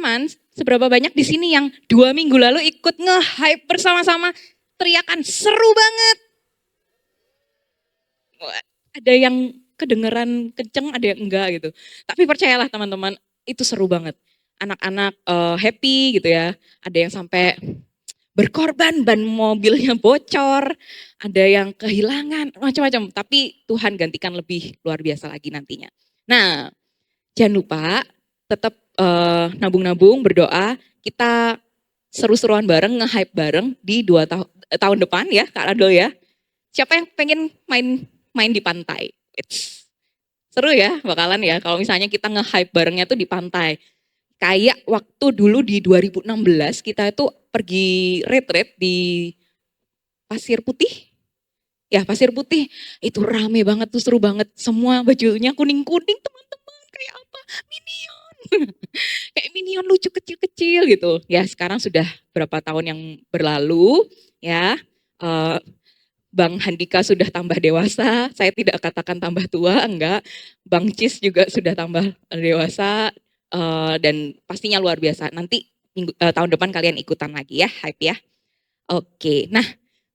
teman-teman, seberapa banyak di sini yang 2 minggu lalu ikut nge-hype bersama-sama, teriakan seru banget. Ada yang kedengeran kenceng, ada yang enggak gitu. Tapi percayalah teman-teman, itu seru banget. Anak-anak happy gitu ya. Ada yang sampai berkorban, ban mobilnya bocor, ada yang kehilangan, macam-macam. Tapi Tuhan gantikan lebih luar biasa lagi nantinya. Nah, jangan lupa tetap nabung-nabung, berdoa. Kita seru-seruan bareng, nge-hype bareng di tahun depan ya, Kak Radul ya. Siapa yang pengen main di pantai? Seru ya bakalan ya kalau misalnya kita nge-hype barengnya tuh di pantai. Kayak waktu dulu di 2016 kita itu pergi retreat di Pasir Putih. Ya Pasir Putih itu rame banget tuh, seru banget. Semua bajunya kuning-kuning teman-teman, kayak apa? Minion. Kayak Minion lucu kecil-kecil gitu. Ya sekarang sudah berapa tahun yang berlalu ya. Eh, Bang Handika sudah tambah dewasa, saya tidak katakan tambah tua, enggak. Bang Cis juga sudah tambah dewasa, dan pastinya luar biasa. Nanti tahun depan kalian ikutan lagi ya, hype ya. Oke, nah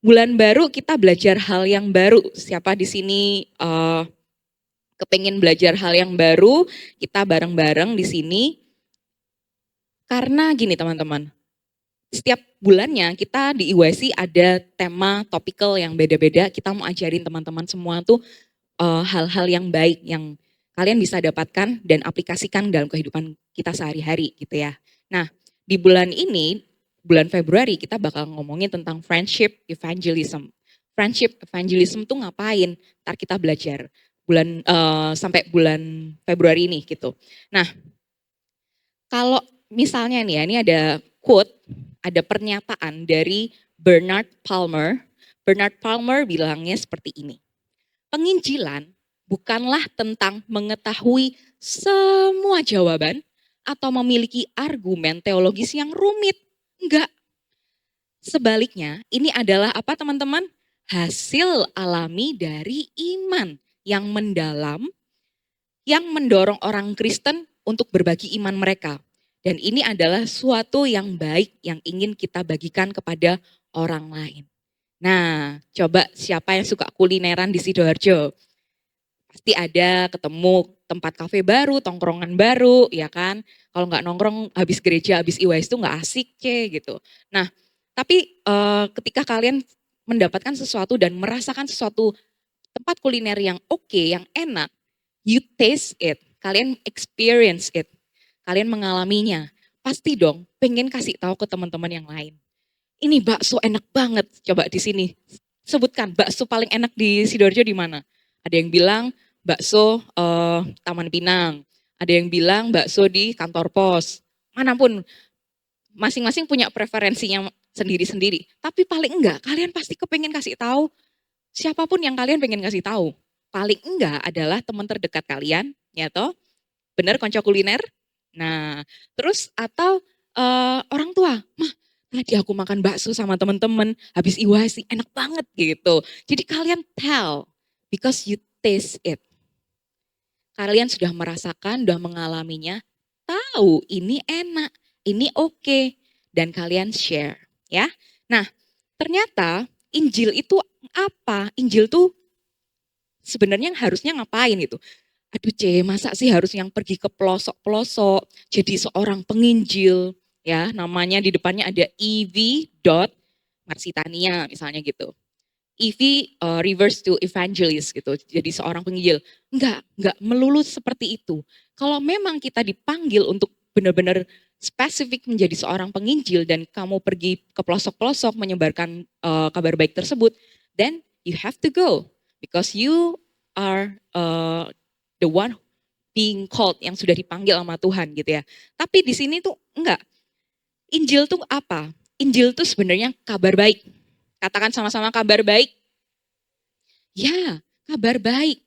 bulan baru kita belajar hal yang baru. Siapa di sini kepengen belajar hal yang baru? Kita bareng-bareng di sini. Karena gini teman-teman, setiap bulannya kita di IYC ada tema topikal yang beda-beda. Kita mau ajarin teman-teman semua tuh hal-hal yang baik yang kalian bisa dapatkan dan aplikasikan dalam kehidupan kita sehari-hari gitu ya. Nah, di bulan ini, bulan Februari kita bakal ngomongin tentang friendship evangelism. Friendship evangelism tuh ngapain? Ntar kita belajar sampai bulan Februari ini gitu. Nah, kalau misalnya nih ya, ini ada quote, ada pernyataan dari Bernard Palmer. Bernard Palmer bilangnya seperti ini. Penginjilan bukanlah tentang mengetahui semua jawaban atau memiliki argumen teologis yang rumit. Enggak. Sebaliknya, ini adalah apa teman-teman? Hasil alami dari iman yang mendalam, yang mendorong orang Kristen untuk berbagi iman mereka. Dan ini adalah suatu yang baik yang ingin kita bagikan kepada orang lain. Nah, coba siapa yang suka kulineran di Sidoarjo? Pasti ada ketemu tempat kafe baru, tongkrongan baru, ya kan? Kalau nggak nongkrong habis gereja, habis IWS itu nggak asik, gitu. Nah, tapi ketika kalian mendapatkan sesuatu dan merasakan sesuatu tempat kuliner yang oke, yang enak, you taste it, kalian experience it, kalian mengalaminya, pasti dong pengen kasih tahu ke teman-teman yang lain. Ini bakso enak banget, coba di sini sebutkan bakso paling enak di Sidoarjo di mana? Ada yang bilang bakso Taman Pinang, ada yang bilang bakso di kantor pos, manapun masing-masing punya preferensinya sendiri-sendiri. Tapi paling enggak kalian pasti kepengen kasih tahu siapapun yang kalian pengen kasih tahu. Paling enggak adalah teman terdekat kalian, ya toh? Bener konco kuliner? Nah, terus atau orang tua, mah tadi aku makan bakso sama teman-teman habis IWASI enak banget gitu. Jadi kalian tell because you taste it. Kalian sudah merasakan, sudah mengalaminya, tahu ini enak, ini oke, dan kalian share, ya. Nah, ternyata Injil itu apa? Injil tuh sebenarnya harusnya ngapain gitu? Aduh masa sih harus yang pergi ke pelosok-pelosok, jadi seorang penginjil, ya namanya di depannya ada EV. Marsitania misalnya gitu. EV reverse to evangelist gitu, jadi seorang penginjil. Enggak melulu seperti itu. Kalau memang kita dipanggil untuk benar-benar spesifik menjadi seorang penginjil dan kamu pergi ke pelosok-pelosok menyebarkan kabar baik tersebut, then you have to go because you are the one being called, yang sudah dipanggil sama Tuhan gitu ya. Tapi di sini tuh enggak. Injil tuh apa? Injil tuh sebenarnya kabar baik. Katakan sama-sama kabar baik. Ya, kabar baik.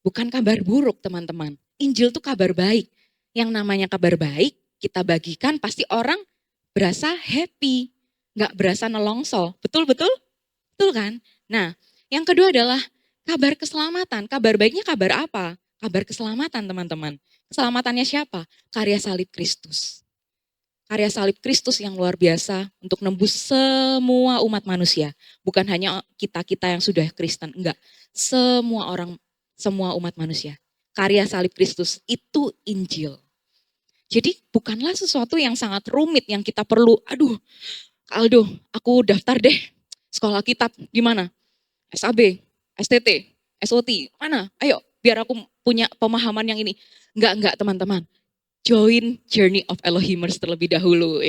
Bukan kabar buruk teman-teman. Injil tuh kabar baik. Yang namanya kabar baik kita bagikan pasti orang berasa happy. Nggak berasa nelongso. Betul-betul? Betul kan? Nah, yang kedua adalah kabar keselamatan. Kabar baiknya kabar apa? Kabar keselamatan teman-teman. Keselamatannya siapa? Karya salib Kristus. karya salib Kristus yang luar biasa untuk nembus semua umat manusia. Bukan hanya kita-kita yang sudah Kristen, enggak. Semua orang, semua umat manusia. Karya salib Kristus itu Injil. Jadi bukanlah sesuatu yang sangat rumit yang kita perlu, aduh Aldo, aku daftar deh sekolah kitab di mana? SAB, STT, SOT, mana? Ayo, biar aku punya pemahaman yang ini. Enggak teman-teman. Join Journey of Elohimers terlebih dahulu.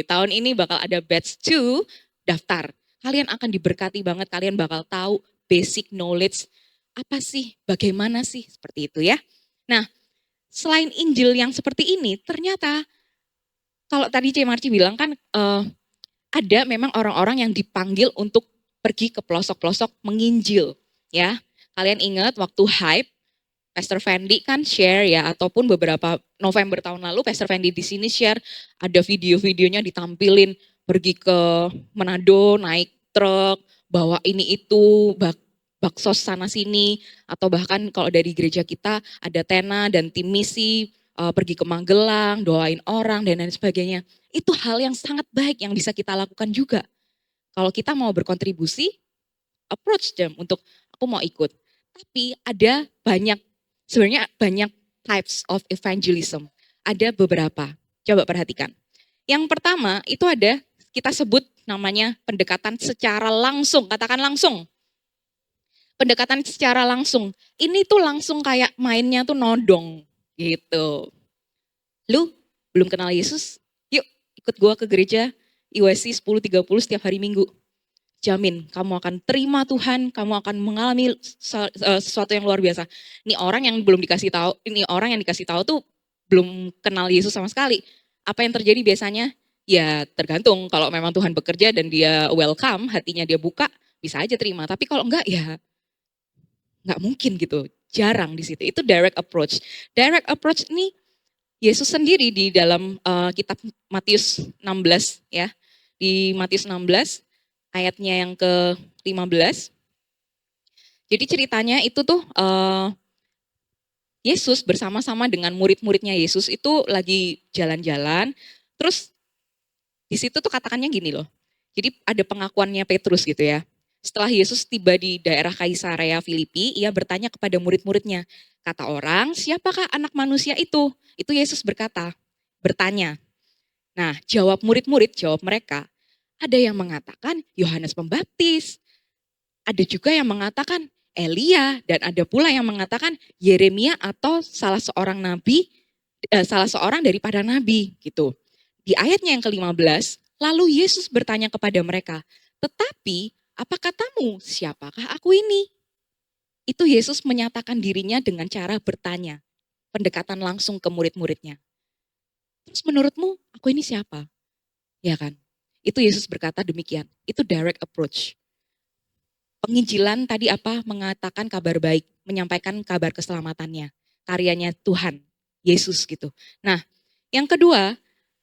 Tahun ini bakal ada batch 2, daftar. Kalian akan diberkati banget, kalian bakal tahu basic knowledge apa sih, bagaimana sih, seperti itu ya. Nah, selain Injil yang seperti ini, ternyata kalau tadi C. Marci bilang kan ada memang orang-orang yang dipanggil untuk pergi ke pelosok-pelosok menginjil. Ya, kalian ingat waktu hype, Pastor Fendi kan share ya, ataupun beberapa November tahun lalu Pastor Fendi di sini share, ada video-videonya ditampilin pergi ke Manado, naik truk, bawa ini itu, baksos sana sini, atau bahkan kalau dari gereja kita ada Tena dan tim misi, pergi ke Magelang, doain orang dan lain sebagainya. Itu hal yang sangat baik yang bisa kita lakukan juga. Kalau kita mau berkontribusi, approach them untuk aku mau ikut. Tapi ada banyak, sebenarnya banyak types of evangelism. Ada beberapa, coba perhatikan. Yang pertama itu ada, kita sebut namanya pendekatan secara langsung, katakan langsung. Pendekatan secara langsung, ini tuh langsung kayak mainnya tuh nodong gitu. Lu belum kenal Yesus? Yuk ikut gua ke gereja IWC 10.30 setiap hari Minggu. Jamin kamu akan terima Tuhan, kamu akan mengalami sesuatu yang luar biasa. Ini orang yang belum dikasih tahu, ini orang yang dikasih tahu tuh belum kenal Yesus sama sekali. Apa yang terjadi biasanya? Ya tergantung, kalau memang Tuhan bekerja dan dia welcome, hatinya dia buka, bisa aja terima. Tapi kalau enggak ya nggak mungkin gitu, jarang di situ. Itu direct approach. Direct approach ini Yesus sendiri di dalam kitab Matius 16 ya. Di Matius 16 ayatnya yang ke-15. Jadi ceritanya itu tuh Yesus bersama-sama dengan murid-muridnya Yesus itu lagi jalan-jalan. Terus di situ tuh katakannya gini loh. Jadi ada pengakuannya Petrus gitu ya. Setelah Yesus tiba di daerah Kaisarea Filipi, ia bertanya kepada murid-muridnya. Kata orang, siapakah anak manusia itu? Itu Yesus bertanya. Nah, jawab murid-murid, jawab mereka. Ada yang mengatakan Yohanes Pembaptis. Ada juga yang mengatakan Elia, dan ada pula yang mengatakan Yeremia atau salah seorang nabi, salah seorang daripada nabi gitu. Di ayatnya yang ke-15, lalu Yesus bertanya kepada mereka, tetapi apa katamu, siapakah aku ini? Itu Yesus menyatakan dirinya dengan cara bertanya, pendekatan langsung ke murid-muridnya. Terus menurutmu, aku ini siapa? Ya kan? Itu Yesus berkata demikian. Itu direct approach. Penginjilan tadi apa? Mengatakan kabar baik, menyampaikan kabar keselamatannya. Karyanya Tuhan, Yesus gitu. Nah, yang kedua,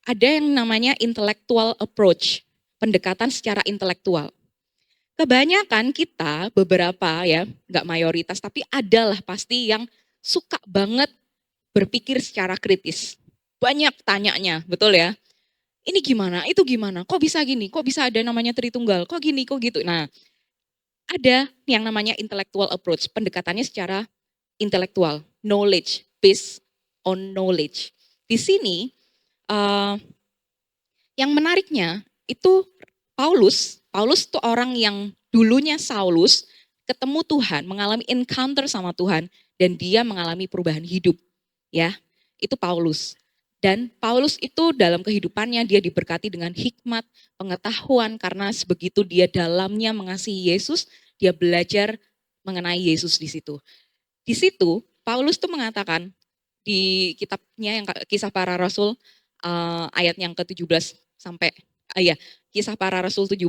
ada yang namanya intellectual approach. Pendekatan secara intelektual. Kebanyakan kita, beberapa ya, nggak mayoritas, tapi adalah pasti yang suka banget berpikir secara kritis. Banyak tanyanya, betul ya? Ini gimana, itu gimana, kok bisa gini, kok bisa ada namanya Tritunggal, kok gini, kok gitu. Nah, ada yang namanya intellectual approach, pendekatannya secara intelektual, knowledge, based on knowledge. Di sini, yang menariknya itu Paulus tuh orang yang dulunya Saulus, ketemu Tuhan, mengalami encounter sama Tuhan, dan dia mengalami perubahan hidup. Ya, itu Paulus. Dan Paulus itu dalam kehidupannya dia diberkati dengan hikmat, pengetahuan, karena sebegitu dia dalamnya mengasihi Yesus, dia belajar mengenai Yesus di situ. Di situ Paulus tuh mengatakan di kitabnya yang Kisah Para Rasul ayat yang ke-17 sampai Kisah Para Rasul 17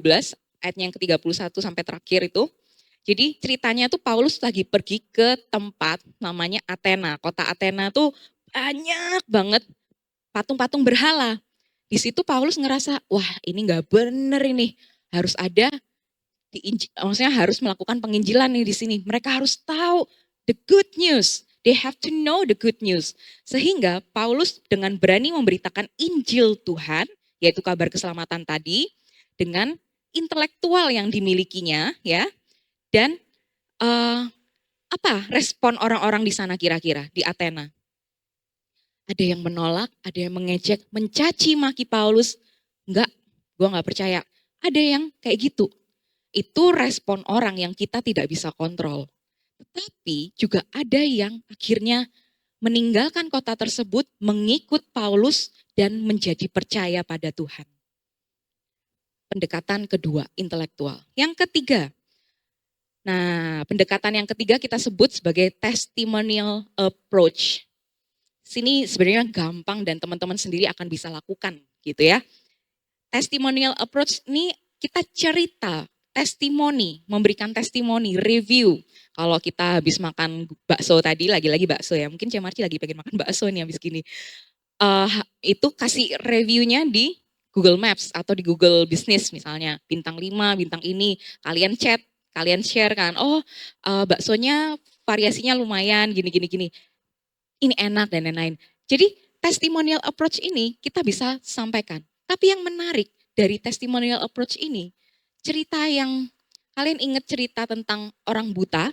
ayatnya yang ke-31 sampai terakhir itu. Jadi ceritanya tuh Paulus lagi pergi ke tempat namanya Athena. Kota Athena tuh banyak banget patung-patung berhala. Di situ Paulus ngerasa, wah ini nggak bener ini. Harus ada, maksudnya harus melakukan penginjilan nih di sini. Mereka harus tahu the good news. They have to know the good news. Sehingga Paulus dengan berani memberitakan Injil Tuhan, yaitu kabar keselamatan tadi, dengan intelektual yang dimilikinya, ya. Dan apa respon orang-orang di sana kira-kira di Athena? Ada yang menolak, ada yang mengejek, mencaci maki Paulus. Enggak, gue nggak percaya. Ada yang kayak gitu. Itu respon orang yang kita tidak bisa kontrol. Tetapi juga ada yang akhirnya meninggalkan kota tersebut, mengikut Paulus dan menjadi percaya pada Tuhan. Pendekatan kedua, intelektual. Yang ketiga, nah pendekatan yang ketiga kita sebut sebagai testimonial approach. Sini sebenarnya gampang dan teman-teman sendiri akan bisa lakukan gitu ya. Testimonial approach ini kita cerita, testimoni, memberikan testimoni, review. Kalau kita habis makan bakso tadi, lagi-lagi bakso ya, mungkin Cik Marci lagi pengen makan bakso nih habis gini. Itu kasih reviewnya di Google Maps atau di Google Business misalnya, bintang 5, bintang ini, kalian chat, kalian share kan, baksonya variasinya lumayan, gini. Ini enak dan lain-lain. Jadi testimonial approach ini kita bisa sampaikan. Tapi yang menarik dari testimonial approach ini, cerita yang kalian ingat cerita tentang orang buta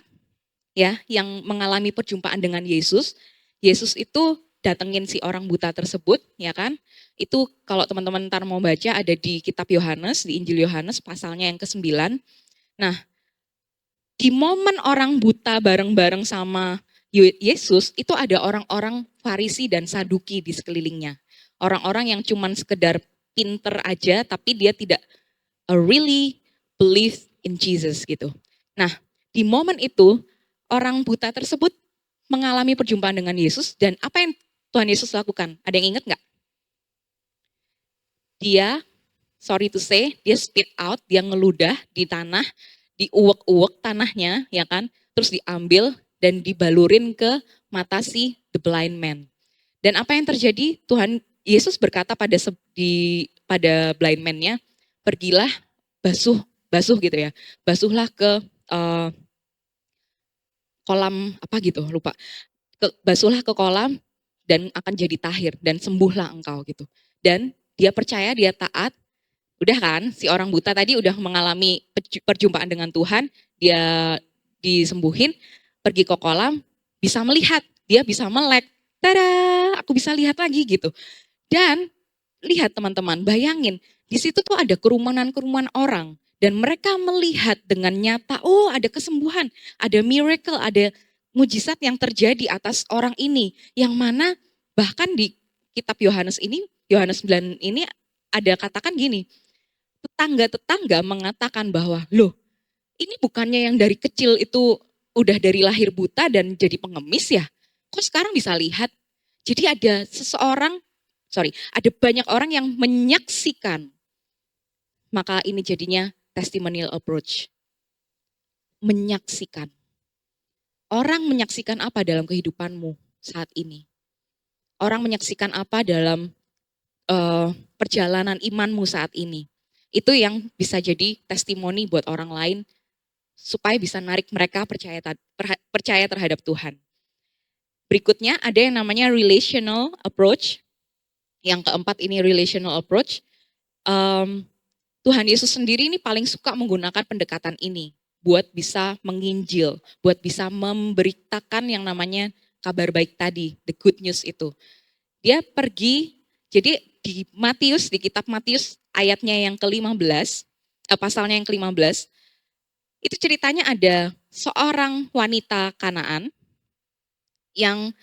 ya yang mengalami perjumpaan dengan Yesus. Yesus itu datengin si orang buta tersebut, ya kan? Itu kalau teman-teman ntar mau baca ada di kitab Yohanes, di Injil Yohanes pasalnya yang ke-9. Nah, di momen orang buta bareng-bareng sama Yesus, itu ada orang-orang Farisi dan Saduki di sekelilingnya. Orang-orang yang cuman sekedar pinter aja, tapi dia tidak really believe in Jesus gitu. Nah, di momen itu, orang buta tersebut mengalami perjumpaan dengan Yesus, dan apa yang Tuhan Yesus lakukan? Ada yang ingat nggak? Dia, sorry to say, dia spit out, dia ngeludah di tanah, diuwek-uwek tanahnya, ya kan? Terus diambil dan dibalurin ke mata si the blind man. Dan apa yang terjadi? Tuhan Yesus berkata pada blind man-nya, pergilah basuh gitu ya, basuhlah ke kolam apa gitu, lupa. Basuhlah ke kolam dan akan jadi tahir dan sembuhlah engkau gitu. Dan dia percaya, dia taat. Udah kan, si orang buta tadi udah mengalami perjumpaan dengan Tuhan, dia disembuhin, pergi ke kolam, bisa melihat, dia bisa melek. Tada, aku bisa lihat lagi gitu. Dan lihat teman-teman, bayangin, di situ tuh ada kerumunan-kerumunan orang. Dan mereka melihat dengan nyata, oh ada kesembuhan, ada miracle, ada mujizat yang terjadi atas orang ini. Yang mana bahkan di kitab Yohanes ini, Yohanes 9 ini ada katakan gini, tetangga-tetangga mengatakan bahwa, loh ini bukannya yang dari kecil itu udah dari lahir buta dan jadi pengemis ya? Kok sekarang bisa lihat? Jadi ada banyak orang yang menyaksikan. Maka ini jadinya testimonial approach. Menyaksikan. Orang menyaksikan apa dalam kehidupanmu saat ini? Orang menyaksikan apa dalam perjalanan imanmu saat ini? Itu yang bisa jadi testimoni buat orang lain supaya bisa narik mereka percaya terhadap Tuhan. Berikutnya ada yang namanya relational approach. Yang keempat ini relational approach. Tuhan Yesus sendiri ini paling suka menggunakan pendekatan ini buat bisa menginjil, buat bisa memberitakan yang namanya kabar baik tadi, the good news itu. Dia pergi, jadi di kitab Matius ayatnya yang ke-15, pasalnya yang ke-15, itu ceritanya ada seorang wanita Kanaan yang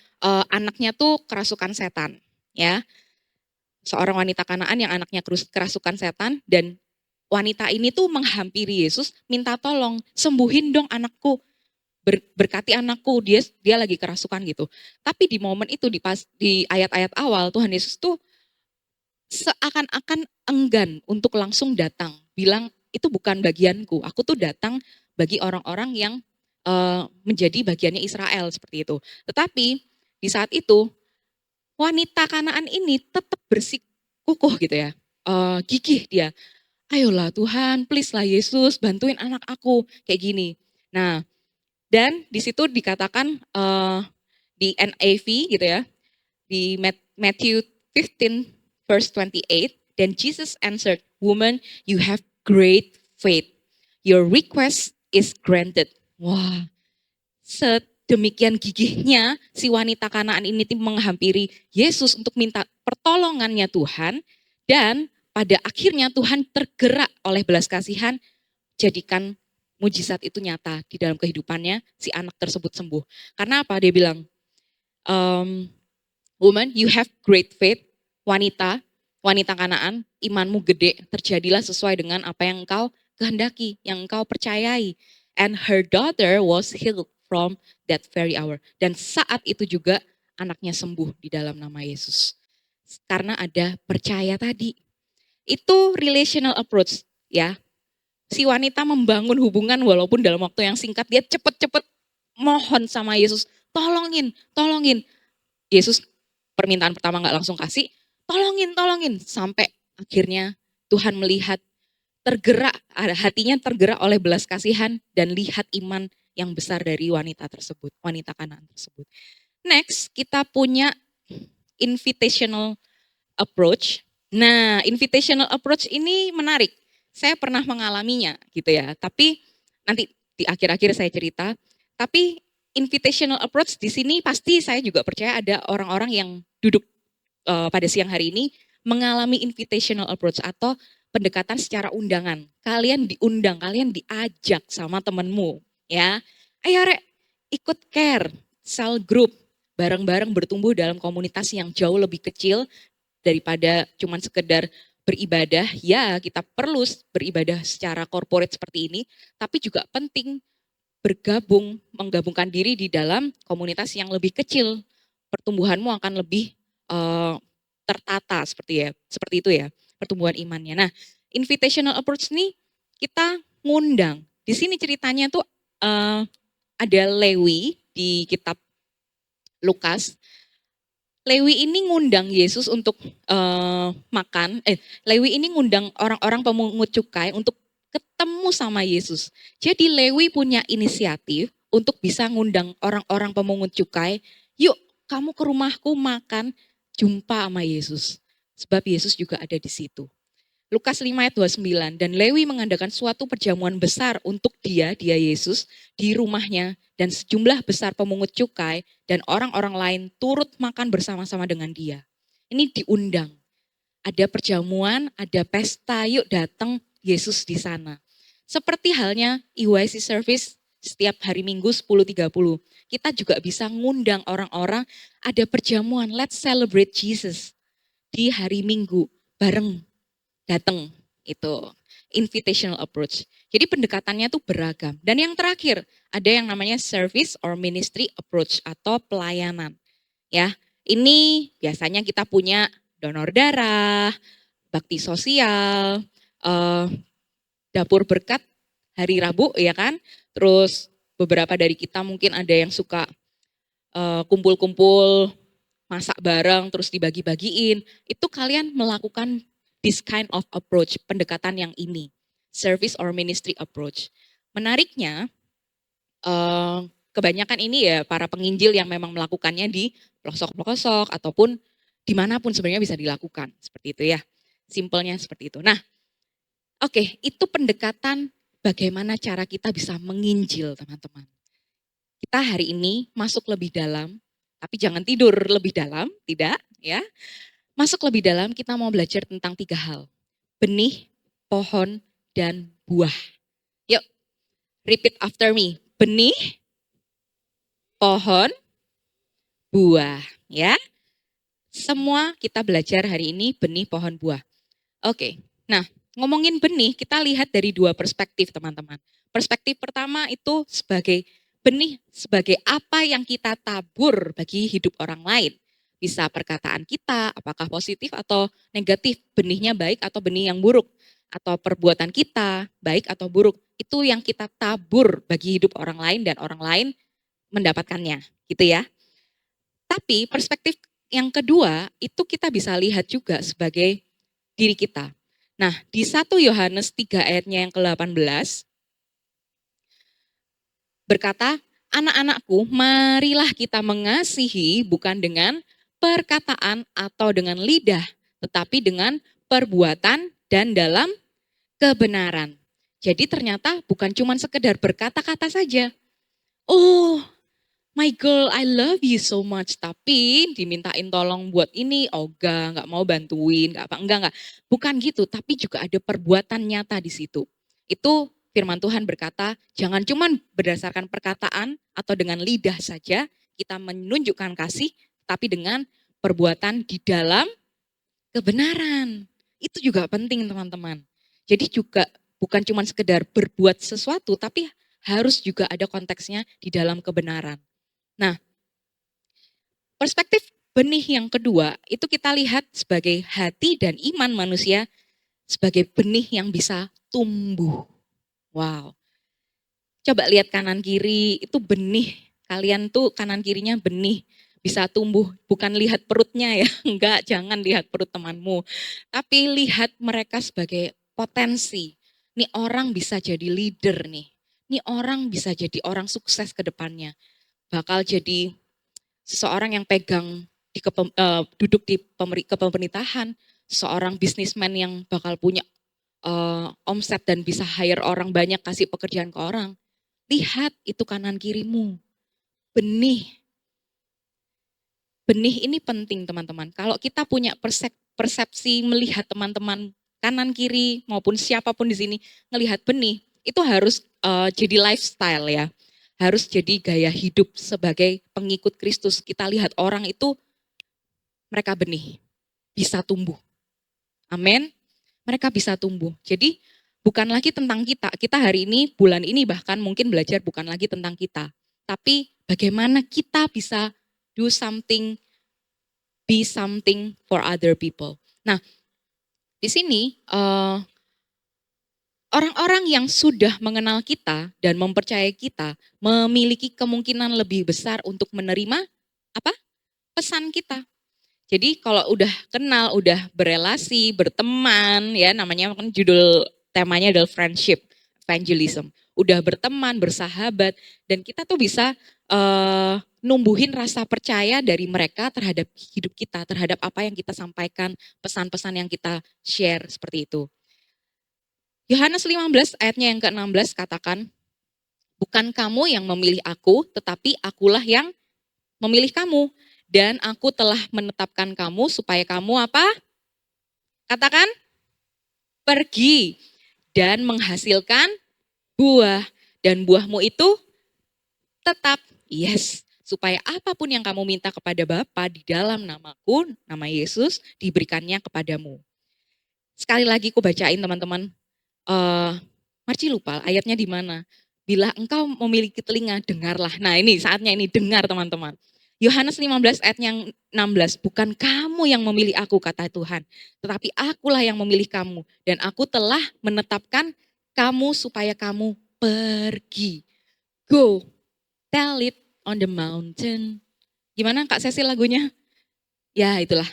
anaknya tuh kerasukan setan, ya. Seorang wanita Kanaan yang anaknya kerasukan setan, dan wanita ini tuh menghampiri Yesus, minta tolong, sembuhin dong anakku, berkati anakku, dia lagi kerasukan gitu. Tapi di momen itu di ayat-ayat awal Tuhan Yesus tuh seakan-akan enggan untuk langsung datang, bilang itu bukan bagianku, aku tuh datang bagi orang-orang yang menjadi bagiannya Israel seperti itu. Tetapi di saat itu wanita Kanaan ini tetap bersikukuh gitu ya, gigih dia. Ayolah Tuhan, please lah Yesus, bantuin anak aku kayak gini. Nah, dan di situ dikatakan di NIV gitu ya, di Matthew 15 verse 28, then Jesus answered, "Woman, you have great faith. Your request is granted." Wah, sedemikian gigihnya si wanita Kanaan ini menghampiri Yesus untuk minta pertolongannya Tuhan, dan pada akhirnya Tuhan tergerak oleh belas kasihan, jadikan mujizat itu nyata di dalam kehidupannya, si anak tersebut sembuh. Karena apa? Dia bilang, "Woman, you have great faith." Wanita, wanita Kanaan, imanmu gede, terjadilah sesuai dengan apa yang engkau kehendaki, yang engkau percayai. And her daughter was healed from that very hour. Dan saat itu juga anaknya sembuh di dalam nama Yesus. Karena ada percaya tadi. Itu relational approach ya. Si wanita membangun hubungan walaupun dalam waktu yang singkat, dia cepet-cepet mohon sama Yesus, tolongin, tolongin. Yesus permintaan pertama nggak langsung kasih, tolongin, tolongin. Sampai akhirnya Tuhan melihat, tergerak, hatinya tergerak oleh belas kasihan dan lihat iman yang besar dari wanita tersebut, wanita Kanaan tersebut. Next, kita punya invitational approach. Nah, invitational approach ini menarik. Saya pernah mengalaminya gitu ya. Tapi nanti di akhir-akhir saya cerita. Tapi invitational approach di sini pasti saya juga percaya ada orang-orang yang duduk pada siang hari ini mengalami invitational approach atau pendekatan secara undangan. Kalian diundang, kalian diajak sama temenmu ya. Ayo Rek, ikut care, cell group, bareng-bareng bertumbuh dalam komunitas yang jauh lebih kecil daripada cuman sekedar beribadah. Ya, kita perlu beribadah secara corporate seperti ini, tapi juga penting bergabung, menggabungkan diri di dalam komunitas yang lebih kecil. Pertumbuhanmu akan lebih tertata seperti itu ya, pertumbuhan imannya. Nah, invitational approach ini kita ngundang. Di sini ceritanya tuh ada Lewi di kitab Lukas. Lewi ini ngundang Yesus untuk makan. Lewi ini ngundang orang-orang pemungut cukai untuk ketemu sama Yesus. Jadi Lewi punya inisiatif untuk bisa ngundang orang-orang pemungut cukai. Yuk, kamu ke rumahku makan, jumpa sama Yesus. Sebab Yesus juga ada di situ. Lukas 5 ayat 29, dan Lewi mengadakan suatu perjamuan besar untuk dia Yesus, di rumahnya, dan sejumlah besar pemungut cukai dan orang-orang lain turut makan bersama-sama dengan dia. Ini diundang. Ada perjamuan, ada pesta, yuk datang Yesus di sana. Seperti halnya EYC service setiap hari Minggu 10.30. Kita juga bisa ngundang orang-orang, ada perjamuan, let's celebrate Jesus. Di hari Minggu, bareng datang, itu invitational approach. Jadi pendekatannya tuh beragam. Dan yang terakhir, ada yang namanya service or ministry approach atau pelayanan. Ya, ini biasanya kita punya donor darah, bakti sosial, dapur berkat hari Rabu ya kan. Terus beberapa dari kita mungkin ada yang suka kumpul-kumpul, masak bareng terus dibagi-bagiin. Itu kalian melakukan this kind of approach, pendekatan yang ini, service or ministry approach. Menariknya, kebanyakan ini ya para penginjil yang memang melakukannya di pelosok-pelosok ataupun dimanapun sebenarnya bisa dilakukan, seperti itu ya. Simpelnya seperti itu. Nah, oke, itu pendekatan bagaimana cara kita bisa menginjil, teman-teman. Kita hari ini masuk lebih dalam, tapi jangan tidur lebih dalam, tidak ya. Masuk lebih dalam, kita mau belajar tentang 3 hal. Benih, pohon, dan buah. Yuk, repeat after me. Benih, pohon, buah. Ya, semua kita belajar hari ini benih, pohon, buah. Oke, nah ngomongin benih, kita lihat dari 2 perspektif teman-teman. Perspektif pertama itu sebagai benih, sebagai apa yang kita tabur bagi hidup orang lain. Bisa perkataan kita, apakah positif atau negatif, benihnya baik atau benih yang buruk. Atau perbuatan kita, baik atau buruk. Itu yang kita tabur bagi hidup orang lain dan orang lain mendapatkannya, gitu ya. Tapi perspektif yang kedua, itu kita bisa lihat juga sebagai diri kita. Nah, di 1 Yohanes 3 ayatnya yang ke-18, berkata, Anak-anakku, marilah kita mengasihi bukan dengan perkataan atau dengan lidah, tetapi dengan perbuatan dan dalam kebenaran. Jadi ternyata bukan cuma sekedar berkata-kata saja. Oh, my girl, I love you so much. Tapi dimintain tolong buat ini, ogah, nggak mau bantuin, nggak apa, enggak. Bukan gitu, tapi juga ada perbuatan nyata di situ. Itu firman Tuhan berkata, jangan cuma berdasarkan perkataan atau dengan lidah saja kita menunjukkan kasih, tapi dengan perbuatan di dalam kebenaran. Itu juga penting teman-teman. Jadi juga bukan cuma sekedar berbuat sesuatu, tapi harus juga ada konteksnya di dalam kebenaran. Nah, perspektif benih yang kedua itu kita lihat sebagai hati dan iman manusia sebagai benih yang bisa tumbuh. Wow. Coba lihat kanan kiri, itu benih. Kalian tuh kanan kirinya benih. Bisa tumbuh, bukan lihat perutnya ya. Enggak, jangan lihat perut temanmu. Tapi lihat mereka sebagai potensi. Nih orang bisa jadi leader nih. Nih orang bisa jadi orang sukses ke depannya. Bakal jadi seseorang yang pegang duduk di kepemerintahan, seorang bisnismen yang bakal punya omset dan bisa hire orang banyak, kasih pekerjaan ke orang. Lihat itu kanan kirimu, benih. Benih ini penting teman-teman. Kalau kita punya persepsi melihat teman-teman kanan kiri maupun siapapun di sini melihat benih, itu harus jadi lifestyle ya. Harus jadi gaya hidup sebagai pengikut Kristus. Kita lihat orang itu mereka benih, bisa tumbuh. Amin. Mereka bisa tumbuh. Jadi bukan lagi tentang kita. Kita hari ini, bulan ini bahkan mungkin belajar bukan lagi tentang kita. Tapi bagaimana kita bisa do something, be something for other people. Nah, di sini orang-orang yang sudah mengenal kita dan mempercayai kita memiliki kemungkinan lebih besar untuk menerima apa? Pesan kita. Jadi kalau udah kenal, udah berelasi, berteman, ya namanya kan judul temanya adalah friendship, evangelism. Udah berteman, bersahabat, dan kita tuh bisa numbuhin rasa percaya dari mereka terhadap hidup kita, terhadap apa yang kita sampaikan, pesan-pesan yang kita share seperti itu. Yohanes 15 ayatnya yang ke-16 katakan, bukan kamu yang memilih aku, tetapi akulah yang memilih kamu. Dan aku telah menetapkan kamu supaya kamu apa? Katakan, pergi dan menghasilkan buah. Dan buahmu itu tetap, yes. Supaya apapun yang kamu minta kepada Bapa di dalam namaku, nama Yesus, diberikannya kepadamu. Sekali lagi aku bacain teman-teman. Marci lupa ayatnya di mana. Bila engkau memiliki telinga, dengarlah. Nah ini saatnya ini, dengar teman-teman. Yohanes 15 ayat yang 16, bukan kamu yang memilih aku kata Tuhan, tetapi akulah yang memilih kamu. Dan aku telah menetapkan kamu supaya kamu pergi. Go, tell it on the mountain. Gimana Kak Sesi lagunya? Ya itulah,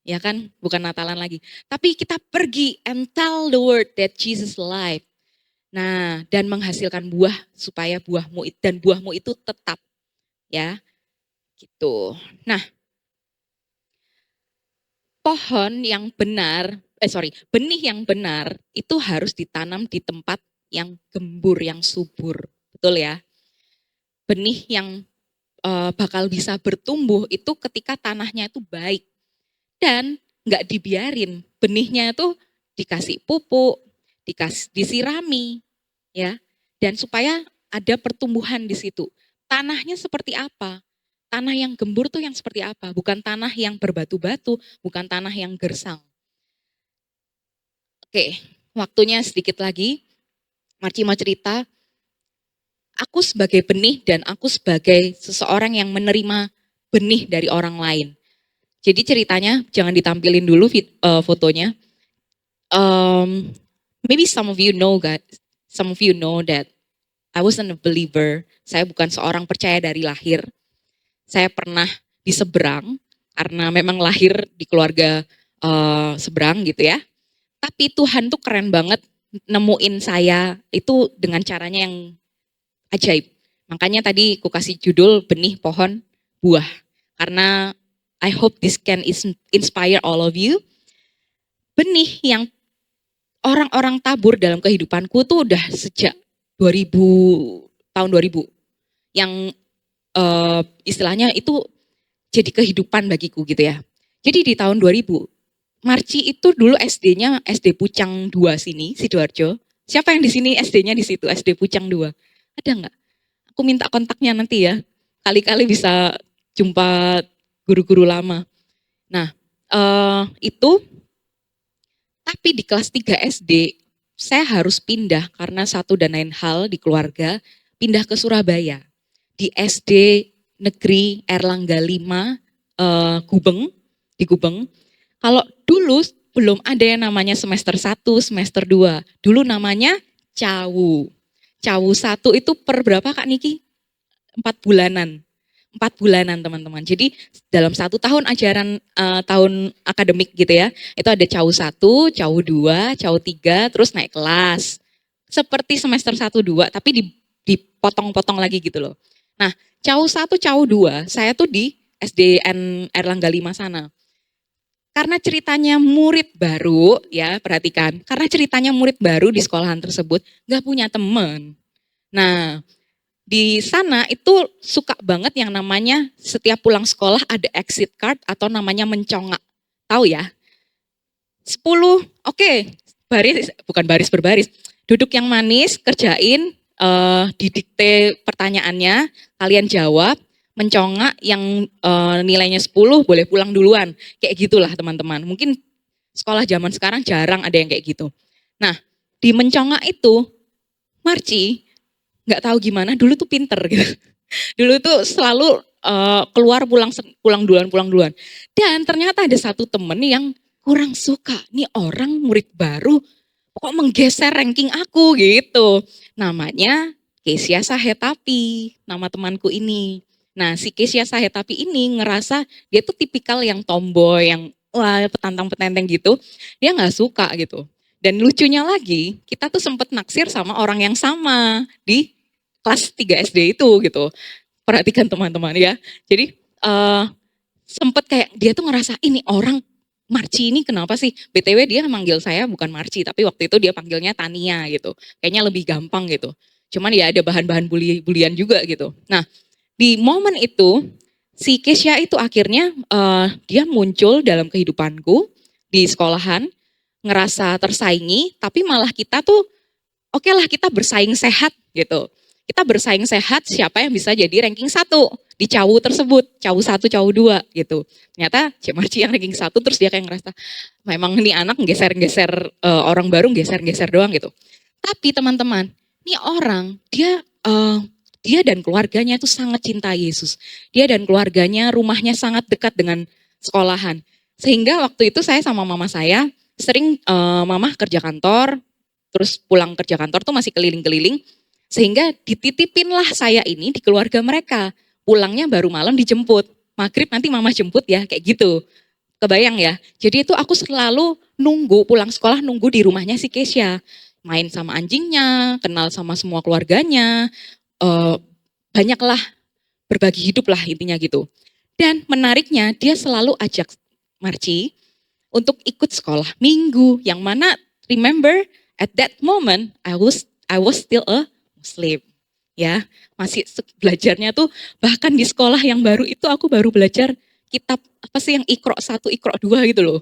ya kan bukan Natalan lagi. Tapi kita pergi and tell the word that Jesus alive. Nah, dan menghasilkan buah supaya buahmu itu tetap ya. Gitu. Nah, benih yang benar itu harus ditanam di tempat yang gembur, yang subur. Betul ya? Benih yang bakal bisa bertumbuh itu ketika tanahnya itu baik. Dan nggak dibiarin, benihnya itu dikasih pupuk, disirami, ya, dan supaya ada pertumbuhan di situ. Tanahnya seperti apa? Tanah yang gembur tuh yang seperti apa? Bukan tanah yang berbatu-batu, bukan tanah yang gersang. Oke, waktunya sedikit lagi. Marci mau cerita, aku sebagai benih dan aku sebagai seseorang yang menerima benih dari orang lain. Jadi ceritanya jangan ditampilin dulu fotonya. Maybe some of you know that I wasn't a believer. Saya bukan seorang percaya dari lahir. Saya pernah diseberang karena memang lahir di keluarga seberang gitu ya. Tapi Tuhan tuh keren banget nemuin saya itu dengan caranya yang ajaib. Makanya tadi aku kasih judul benih, pohon, buah. Karena I hope this can inspire all of you. Benih yang orang-orang tabur dalam kehidupanku tuh udah sejak 2000, tahun 2000. Yang istilahnya itu jadi kehidupan bagiku gitu ya. Jadi di tahun 2000, Marci itu dulu SD-nya SD Pucang 2 sini, Sidoarjo. Siapa yang di sini SD-nya di situ, SD Pucang 2? Ada nggak? Aku minta kontaknya nanti ya. Kali-kali bisa jumpa guru-guru lama. Nah, itu tapi di kelas 3 SD saya harus pindah karena satu dan lain hal di keluarga, pindah ke Surabaya. Di SD Negeri Erlangga 5 Gubeng, di Gubeng. Kalau dulu belum ada yang namanya semester 1, semester 2. Dulu namanya Cawu. Cawu 1 itu per berapa Kak Niki? 4 bulanan. 4 bulanan teman-teman. Jadi dalam 1 tahun ajaran tahun akademik gitu ya, itu ada Cawu 1, Cawu 2, Cawu 3, terus naik kelas. Seperti semester 1, 2, tapi dipotong-potong lagi gitu loh. Nah, Cawu 1, Cawu 2, saya tuh di SDN Erlangga 5 sana. Karena ceritanya murid baru, ya perhatikan, karena ceritanya murid baru di sekolahan tersebut, gak punya temen. Nah, di sana itu suka banget yang namanya setiap pulang sekolah ada exit card atau namanya mencongak. Tahu ya? 10, oke, baris, bukan baris berbaris. Duduk yang manis, kerjain, didikte pertanyaannya, kalian jawab, mencongak yang nilainya 10 boleh pulang duluan. Kayak gitulah teman-teman. Mungkin sekolah zaman sekarang jarang ada yang kayak gitu. Nah, di mencongak itu, Marci nggak tahu gimana dulu tuh pinter gitu. Dulu tuh selalu keluar pulang duluan. Dan ternyata ada satu temen yang kurang suka. Nih orang murid baru kok menggeser ranking aku gitu. Namanya Kesia Sahetapi, nama temanku ini. Nah si Kesia Sahetapi ini ngerasa dia tuh tipikal yang tomboy, yang wah petantang-petenteng gitu. Dia nggak suka gitu. Dan lucunya lagi, kita tuh sempet naksir sama orang yang sama di kelas 3 SD itu gitu. Perhatikan teman-teman ya. Jadi sempet kayak dia tuh ngerasa ini orang Marci ini kenapa sih? BTW dia manggil saya bukan Marci, tapi waktu itu dia panggilnya Tania gitu. Kayaknya lebih gampang gitu. Cuman ya ada bahan-bahan bulian juga gitu. Nah di momen itu si Kesia itu akhirnya dia muncul dalam kehidupanku di sekolahan, ngerasa tersaingi, tapi malah kita tuh oke lah kita bersaing sehat gitu. Kita bersaing sehat siapa yang bisa jadi ranking 1 di Cawu tersebut. Cawu 1, Cawu 2 gitu. Ternyata Cik Marci yang ranking 1 terus dia kayak ngerasa memang ini anak geser-geser orang baru geser-geser doang gitu. Tapi teman-teman, ini orang dia dan keluarganya itu sangat cinta Yesus. Dia dan keluarganya rumahnya sangat dekat dengan sekolahan. Sehingga waktu itu saya sama mama saya sering mama kerja kantor, terus pulang kerja kantor tuh masih keliling-keliling, sehingga dititipinlah saya ini di keluarga mereka. Pulangnya baru malam dijemput. Maghrib nanti mama jemput ya, kayak gitu. Kebayang ya? Jadi itu aku selalu nunggu, pulang sekolah nunggu di rumahnya si Kesia. Main sama anjingnya, kenal sama semua keluarganya, banyaklah berbagi hidup lah intinya gitu. Dan menariknya dia selalu ajak Marci untuk ikut sekolah minggu. Yang mana remember at that moment I was still a Muslim, ya masih belajarnya tuh bahkan di sekolah yang baru itu aku baru belajar kitab apa sih yang Iqra 1, Iqra 2 gitu loh.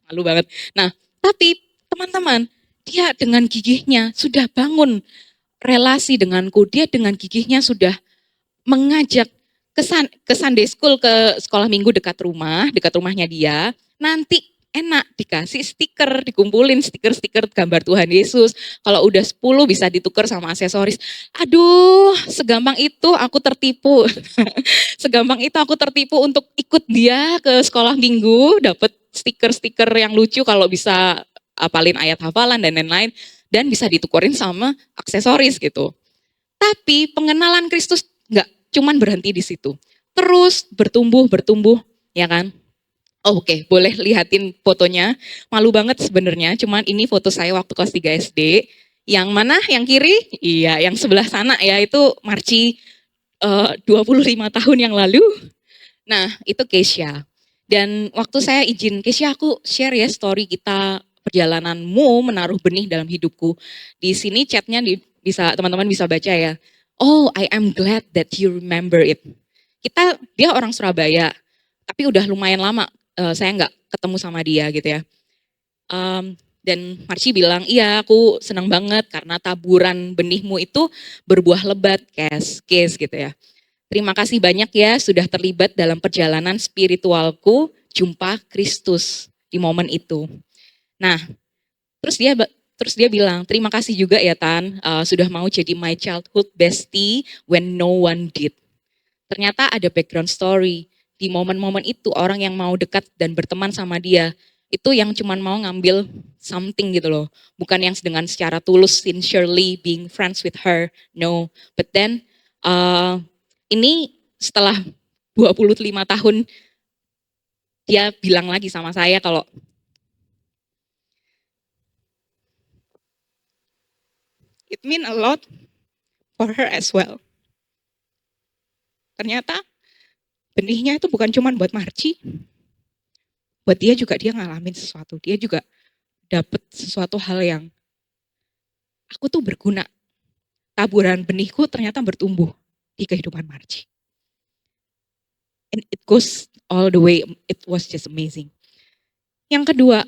Malu banget. Nah tapi teman-teman dia dengan gigihnya sudah bangun relasi denganku, dia dengan gigihnya sudah mengajak ke Sunday School, ke sekolah minggu dekat rumahnya dia. Nanti enak dikasih stiker, dikumpulin stiker-stiker gambar Tuhan Yesus. Kalau udah 10 bisa ditukar sama aksesoris. Aduh, segampang itu aku tertipu. Segampang itu aku tertipu untuk ikut dia ke sekolah minggu, dapat stiker-stiker yang lucu kalau bisa hafalin ayat hafalan dan lain-lain. Dan bisa ditukerin sama aksesoris gitu. Tapi pengenalan Kristus nggak cuman berhenti di situ. Terus bertumbuh, ya kan? Oh, oke, boleh lihatin fotonya. Malu banget sebenarnya, cuman ini foto saya waktu kelas 3 SD. Yang mana? Yang kiri? Iya, yang sebelah sana ya itu Marci 25 tahun yang lalu. Nah, itu Keisha. Dan waktu saya izin, Keisha aku share ya story kita perjalananmu menaruh benih dalam hidupku. Di sini chatnya bisa teman-teman bisa baca ya. Oh, I am glad that you remember it. Dia orang Surabaya, tapi udah lumayan lama saya nggak ketemu sama dia gitu ya. Dan Marci bilang, iya aku senang banget karena taburan benihmu itu berbuah lebat, kes gitu ya. Terima kasih banyak ya sudah terlibat dalam perjalanan spiritualku jumpa Kristus di momen itu. Nah, terus dia bilang, terima kasih juga ya Tan, sudah mau jadi my childhood bestie when no one did. Ternyata ada background story. Di momen-momen itu orang yang mau dekat dan berteman sama dia, itu yang cuman mau ngambil something gitu loh. Bukan yang dengan secara tulus, sincerely being friends with her. No. But then, ini setelah 25 tahun, dia bilang lagi sama saya kalau it mean a lot for her as well. Ternyata benihnya itu bukan cuma buat Marci, buat dia juga dia ngalamin sesuatu. Dia juga dapat sesuatu hal yang aku tuh berguna. Taburan benihku ternyata bertumbuh di kehidupan Marci. And it goes all the way, it was just amazing. Yang kedua,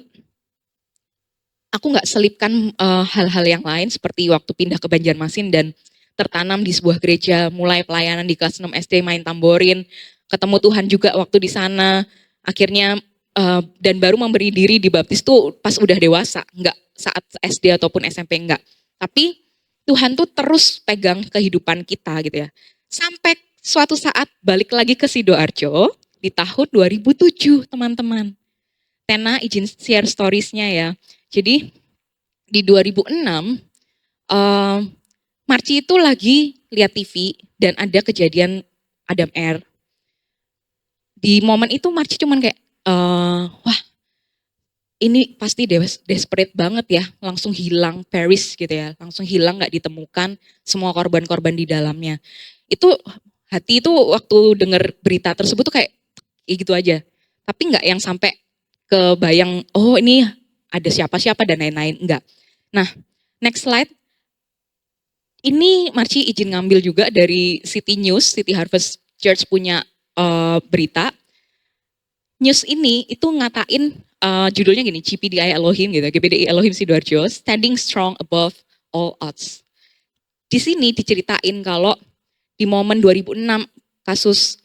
aku nggak selipkan hal-hal yang lain seperti waktu pindah ke Banjarmasin dan tertanam di sebuah gereja, mulai pelayanan di kelas 6 SD, main tamborin, ketemu Tuhan juga waktu di sana, akhirnya dan baru memberi diri di baptis tuh pas udah dewasa, nggak saat SD ataupun SMP, enggak. Tapi Tuhan tuh terus pegang kehidupan kita gitu ya. Sampai suatu saat balik lagi ke Sidoarjo di tahun 2007 teman-teman. Tena izin share storiesnya ya. Jadi di 2006 Marci itu lagi lihat TV dan ada kejadian Adam Air. Di momen itu Marci cuman kayak, wah ini pasti desperate banget ya, langsung hilang Paris gitu ya, langsung hilang gak ditemukan semua korban-korban di dalamnya. Itu hati itu waktu dengar berita tersebut tuh kayak gitu aja. Tapi gak yang sampai kebayang, oh ini ada siapa-siapa dan lain-lain, enggak. Nah, next slide. Ini Marci izin ngambil juga dari City News, City Harvest Church punya berita. News ini itu ngatain judulnya gini, GPDI Elohim gitu, GPDI Elohim Sidoarjo, Standing Strong Above All Odds. Di sini diceritain kalau di momen 2006 kasus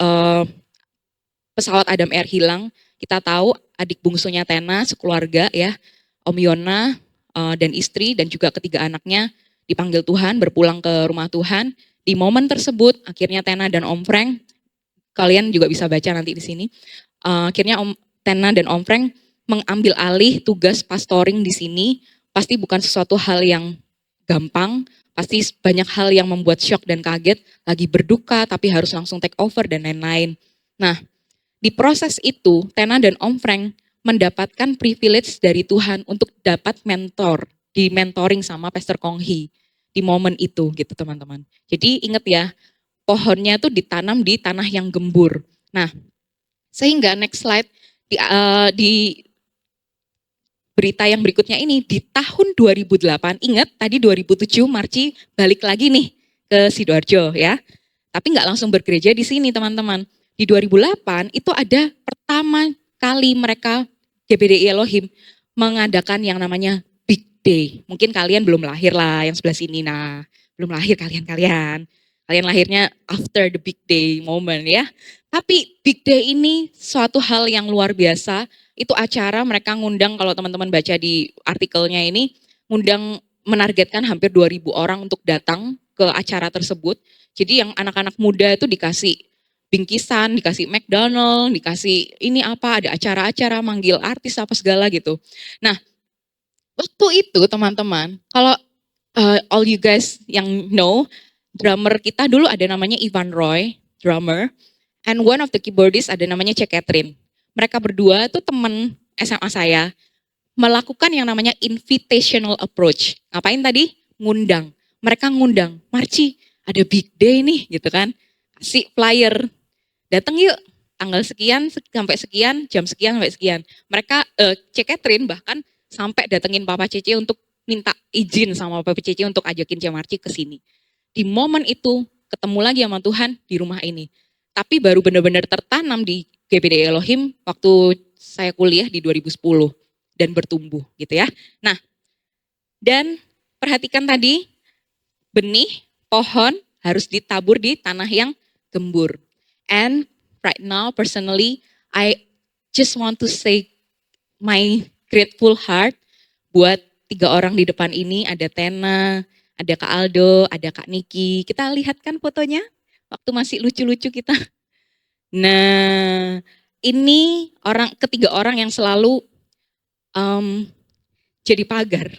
pesawat Adam Air hilang, kita tahu adik bungsunya Tena sekeluarga ya, Om Yona dan istri dan juga ketiga anaknya dipanggil Tuhan berpulang ke rumah Tuhan. Di momen tersebut akhirnya Tena dan Om Frank, kalian juga bisa baca nanti di sini. Akhirnya Om Tena dan Om Frank mengambil alih tugas pastoring di sini. Pasti bukan sesuatu hal yang gampang, pasti banyak hal yang membuat shock dan kaget, lagi berduka tapi harus langsung take over dan lain-lain. Nah, di proses itu Tena dan Om Frank mendapatkan privilege dari Tuhan untuk dapat mentor, di mentoring sama Pastor Konghi di momen itu gitu teman-teman. Jadi ingat ya, pohonnya tuh ditanam di tanah yang gembur. Nah, sehingga next slide di berita yang berikutnya ini di tahun 2008, ingat tadi 2007 Marci balik lagi nih ke Sidoarjo ya. Tapi nggak langsung bergereja di sini teman-teman. Di 2008 itu ada pertama kali mereka GPDI Elohim mengadakan yang namanya Big Day. Mungkin kalian belum lahir lah yang sebelah sini. Nah, belum lahir kalian. Kalian lahirnya after the Big Day moment ya. Tapi Big Day ini suatu hal yang luar biasa. Itu acara mereka ngundang, kalau teman-teman baca di artikelnya ini, ngundang menargetkan hampir 2.000 orang untuk datang ke acara tersebut. Jadi yang anak-anak muda itu dikasih bingkisan, dikasih McDonald, dikasih ini apa, ada acara-acara manggil artis apa segala gitu. Nah, waktu itu teman-teman, kalau all you guys yang know, drummer kita dulu ada namanya Ivan Roy, drummer, and one of the keyboardist ada namanya Cek Catherine. Mereka berdua tuh teman SMA saya, melakukan yang namanya invitational approach. Ngapain tadi? ngundang. Mereka ngundang, Marci ada big day nih gitu kan. Kasih flyer, datang yuk tanggal sekian sampai sekian, jam sekian sampai sekian. Mereka Cek Catherine bahkan sampai datengin Papa Cece untuk minta izin sama Papa Cece untuk ajakin Cia Marci ke sini. Di momen itu ketemu lagi sama Tuhan di rumah ini. Tapi baru benar-benar tertanam di GBD Elohim waktu saya kuliah di 2010 dan bertumbuh gitu ya. Nah, dan perhatikan tadi benih pohon harus ditabur di tanah yang gembur. And right now personally I just want to say my grateful heart buat 3 orang di depan ini, ada Tena, ada Kak Aldo, ada Kak Niki. Kita lihat kan fotonya waktu masih lucu-lucu kita. Nah, ini ketiga orang yang selalu jadi pagar.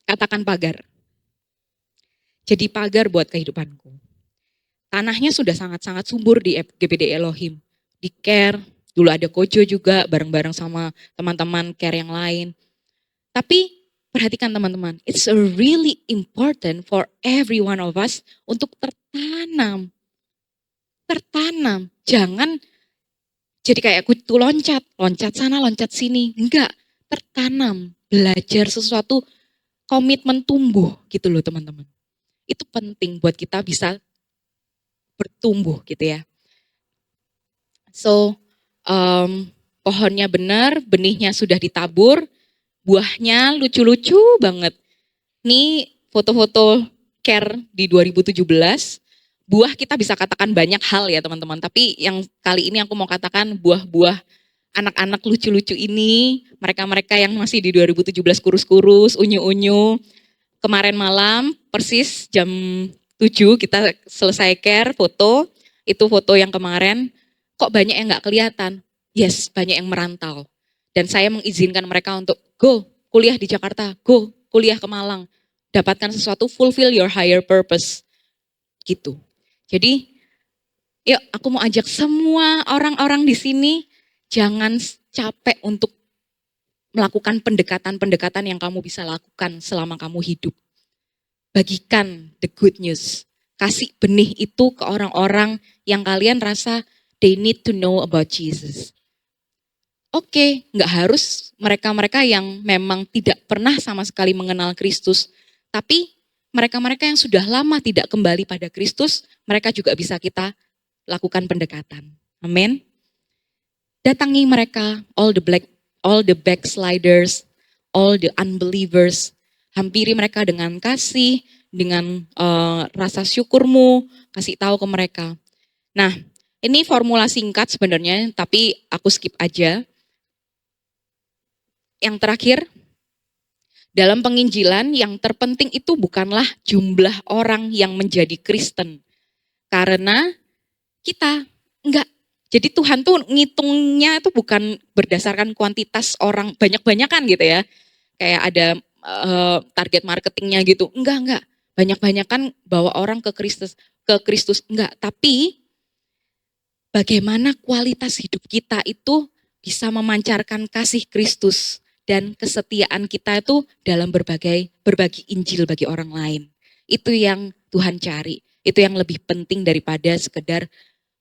Katakan pagar. Jadi pagar buat kehidupanku. Tanahnya sudah sangat-sangat subur di GBD Elohim. Di Care, dulu ada Kojo juga bareng-bareng sama teman-teman Care yang lain. Tapi perhatikan teman-teman, it's a really important for every one of us untuk tertanam. Tertanam, jangan jadi kayak kutu loncat sana, loncat sini. Enggak, tertanam, belajar sesuatu, komitmen tumbuh gitu loh teman-teman. Itu penting buat kita bisa bertumbuh gitu ya. So, pohonnya benar, benihnya sudah ditabur, buahnya lucu-lucu banget. Ini foto-foto Care di 2017. Buah kita bisa katakan banyak hal ya teman-teman. Tapi yang kali ini aku mau katakan buah-buah anak-anak lucu-lucu ini. Mereka-mereka yang masih di 2017 kurus-kurus, unyu-unyu. Kemarin malam persis jam 7 kita selesai Care foto. Itu foto yang kemarin. Kok banyak yang gak kelihatan? Yes, banyak yang merantau. Dan saya mengizinkan mereka untuk go kuliah di Jakarta, go kuliah ke Malang. Dapatkan sesuatu, fulfill your higher purpose. Gitu. Jadi, yuk aku mau ajak semua orang-orang di sini, jangan capek untuk melakukan pendekatan-pendekatan yang kamu bisa lakukan selama kamu hidup. Bagikan the good news. Kasih benih itu ke orang-orang yang kalian rasa they need to know about Jesus. Oke, nggak harus mereka-mereka yang memang tidak pernah sama sekali mengenal Kristus. Tapi mereka-mereka yang sudah lama tidak kembali pada Kristus, mereka juga bisa kita lakukan pendekatan. Amin. Datangi mereka, all the backsliders, all the unbelievers. Hampiri mereka dengan kasih, dengan rasa syukurmu, kasih tahu ke mereka. Nah, ini formula singkat sebenarnya, tapi aku skip aja. Yang terakhir, dalam penginjilan yang terpenting itu bukanlah jumlah orang yang menjadi Kristen. Karena kita enggak. Jadi Tuhan tuh ngitungnya itu bukan berdasarkan kuantitas orang banyak-banyakan gitu ya. Kayak ada target marketingnya gitu. Enggak. Banyak-banyakan bawa orang ke Kristus enggak. Tapi bagaimana kualitas hidup kita itu bisa memancarkan kasih Kristus. Dan kesetiaan kita itu dalam berbagi Injil bagi orang lain. Itu yang Tuhan cari. Itu yang lebih penting daripada sekedar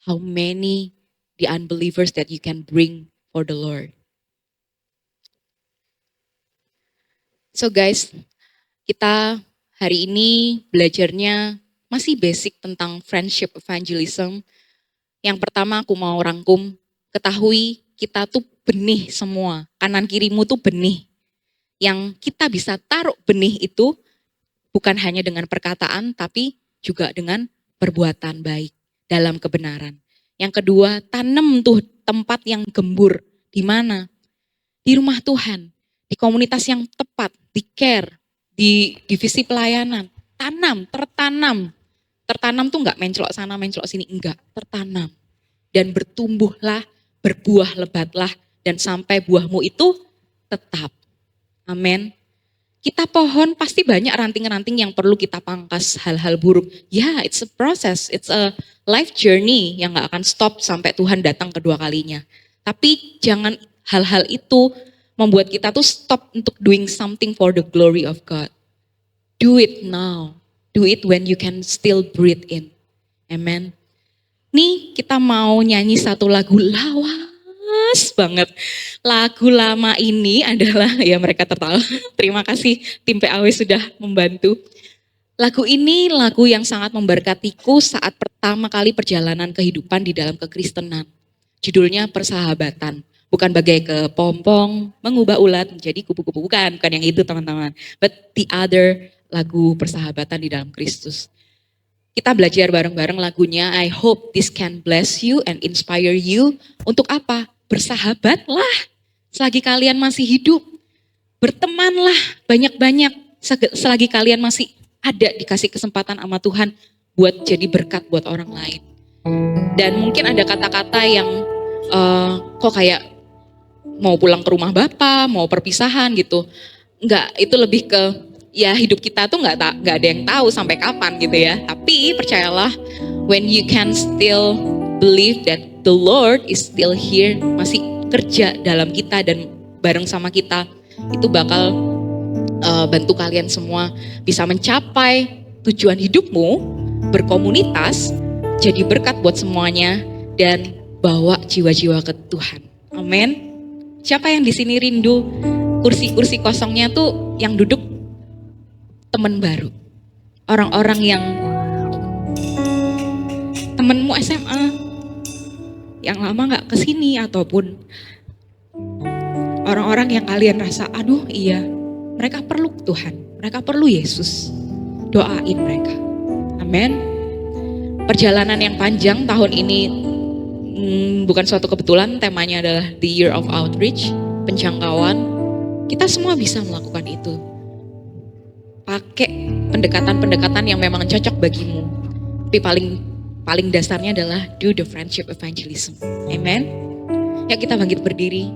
how many the unbelievers that you can bring for the Lord. So guys, kita hari ini belajarnya masih basic tentang friendship evangelism. Yang pertama aku mau rangkum, ketahui kita tuh benih semua, kanan kirimu tuh benih. Yang kita bisa taruh benih itu bukan hanya dengan perkataan, tapi juga dengan perbuatan baik dalam kebenaran. Yang kedua, tanam tuh tempat yang gembur. Di mana? Di rumah Tuhan, di komunitas yang tepat, di Care, di divisi pelayanan. Tertanam. Tertanam tuh enggak mencelok sana, mencelok sini, enggak. Tertanam. Dan bertumbuhlah, berbuah lebatlah, dan sampai buahmu itu tetap. Amin. Kita pohon pasti banyak ranting-ranting yang perlu kita pangkas hal-hal buruk. Ya, it's a process, it's a life journey yang gak akan stop sampai Tuhan datang kedua kalinya. Tapi jangan hal-hal itu membuat kita tuh stop untuk doing something for the glory of God. Do it now. Do it when you can still breathe in. Amen. Nih kita mau nyanyi satu lagu lawas banget. Lagu lama ini adalah, ya mereka tertawa. Terima kasih tim PAW sudah membantu. Lagu ini lagu yang sangat memberkatiku saat pertama kali perjalanan kehidupan di dalam kekristenan. Judulnya Persahabatan. Bukan bagai kepompong, mengubah ulat menjadi kupu-kupu. Bukan yang itu teman-teman. But the other lagu persahabatan di dalam Kristus. Kita belajar bareng-bareng lagunya. I hope this can bless you and inspire you. Untuk apa? Bersahabatlah selagi kalian masih hidup. Bertemanlah banyak-banyak selagi kalian masih ada dikasih kesempatan sama Tuhan buat jadi berkat buat orang lain. Dan mungkin ada kata-kata yang kok kayak mau pulang ke rumah Bapak, mau perpisahan gitu. Enggak, itu lebih ke ya hidup kita tuh nggak ada yang tahu sampai kapan gitu ya. Tapi percayalah, when you can still believe that the Lord is still here, masih kerja dalam kita dan bareng sama kita, itu bakal bantu kalian semua bisa mencapai tujuan hidupmu, berkomunitas, jadi berkat buat semuanya dan bawa jiwa-jiwa ke Tuhan. Amin. Siapa yang di sini rindu kursi-kursi kosongnya tuh yang duduk teman baru, orang-orang yang temenmu SMA yang lama nggak kesini, ataupun orang-orang yang kalian rasa, aduh iya, mereka perlu Tuhan, mereka perlu Yesus. Doain mereka. Amin. Perjalanan yang panjang tahun ini bukan suatu kebetulan, temanya adalah The Year of Outreach, penjangkauan. Kita semua bisa melakukan itu. Pakai pendekatan-pendekatan yang memang cocok bagimu. Tapi paling dasarnya adalah do the friendship evangelism. Amen. Ya kita bangkit berdiri.